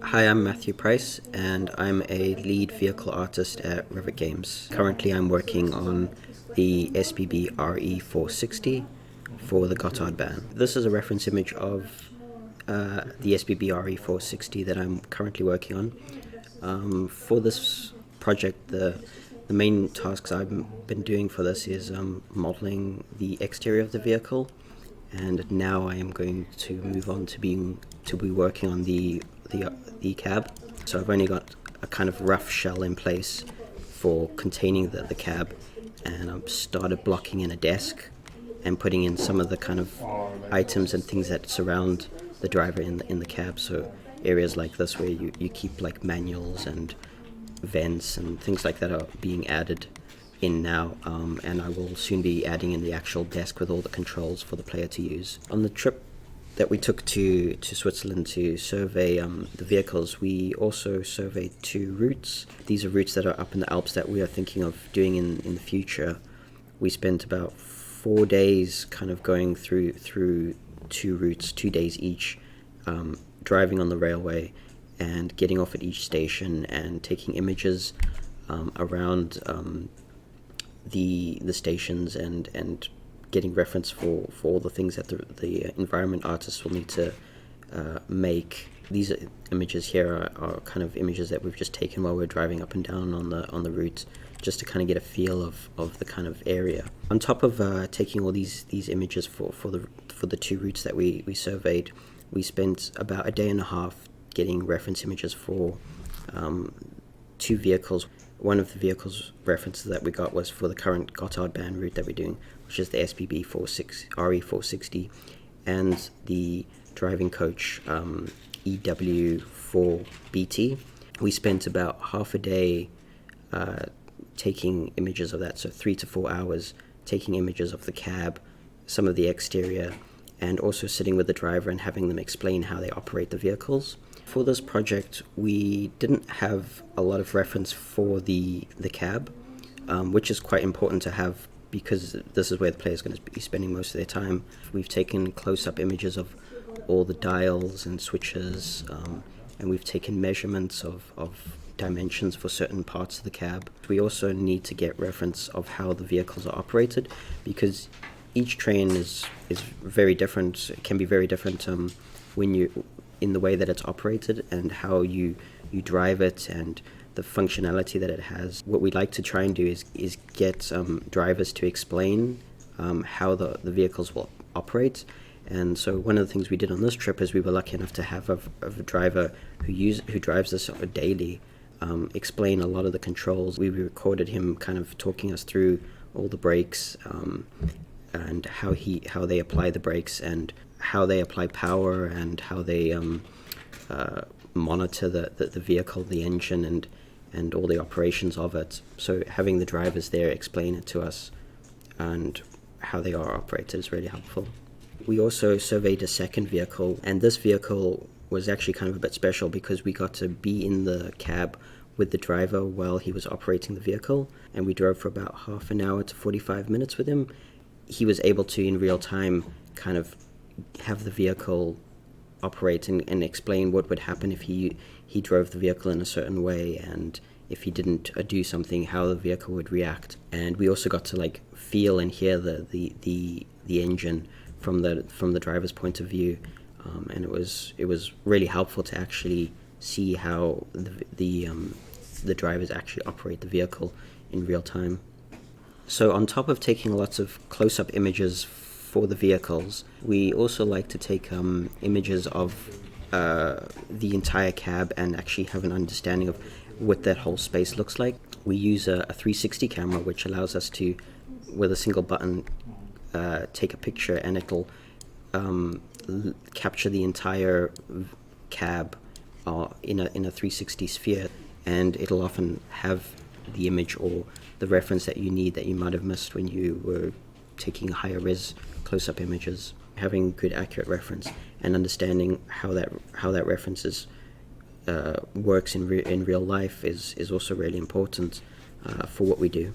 Hi, I'm Matthew Price, and I'm a lead vehicle artist at Rivet Games. Currently, I'm working on the SBB RE460 for the Gotthard band. This is a reference image of the SBB RE460 that I'm currently working on. For this project, the main tasks I've been doing for this is modeling the exterior of the vehicle, and now I am going to move on to be working on the cab. So I've only got a kind of rough shell in place for containing the cab, and I've started blocking in a desk and putting in some of the kind of items and things that surround the driver in the cab. So areas like this where you keep like manuals and vents and things like that are being added in now, and I will soon be adding in the actual desk with all the controls for the player to use. On the trip that we took to Switzerland to survey the vehicles, we also surveyed two routes. These are routes that are up in the Alps that we are thinking of doing in the future. We spent about 4 days kind of going through two routes, 2 days each, driving on the railway and getting off at each station and taking images around the stations and getting reference for all the things that the environment artists will need to make. These images here are kind of images that we've just taken while we're driving up and down on the route, just to kind of get a feel of the kind of area. On top of taking all these images for the two routes that we surveyed, we spent about a day and a half getting reference images for two vehicles. One of the vehicles references that we got was for the current Gotthard band route that we're doing, which is the SBB RE460, and the driving coach EW4BT. We spent about half a day taking images of that, so 3 to 4 hours taking images of the cab, some of the exterior, and also sitting with the driver and having them explain how they operate the vehicles. For this project, we didn't have a lot of reference for the cab, which is quite important to have because this is where the player is going to be spending most of their time. We've taken close-up images of all the dials and switches, and we've taken measurements of dimensions for certain parts of the cab. We also need to get reference of how the vehicles are operated, because each train is very different. It can be very different when you in the way that it's operated and how you drive it and the functionality that it has. What we'd like to try and do is get drivers to explain how the vehicles will operate. And so one of the things we did on this trip is we were lucky enough to have a driver who drives this daily explain a lot of the controls. We recorded him kind of talking us through all the brakes and how they apply the brakes and how they apply power and how they monitor the vehicle, the engine, and all the operations of it. So having the drivers there explain it to us and how they are operated is really helpful. We also surveyed a second vehicle, and this vehicle was actually kind of a bit special because we got to be in the cab with the driver while he was operating the vehicle, and we drove for about half an hour to 45 minutes with him. He was able to, in real time, kind of have the vehicle operate and explain what would happen if he drove the vehicle in a certain way, and if he didn't do something, how the vehicle would react. And we also got to like feel and hear the engine from the driver's point of view, and it was really helpful to actually see how the drivers actually operate the vehicle in real time. So on top of taking lots of close-up images for the vehicles, we also like to take images of the entire cab and actually have an understanding of what that whole space looks like. We use a 360 camera, which allows us to, with a single button, take a picture, and it'll capture the entire cab in a 360 sphere, and it'll often have the image or the reference that you need that you might have missed when you were taking higher res close-up images. Having good accurate reference and understanding how that reference works in real life is also really important for what we do.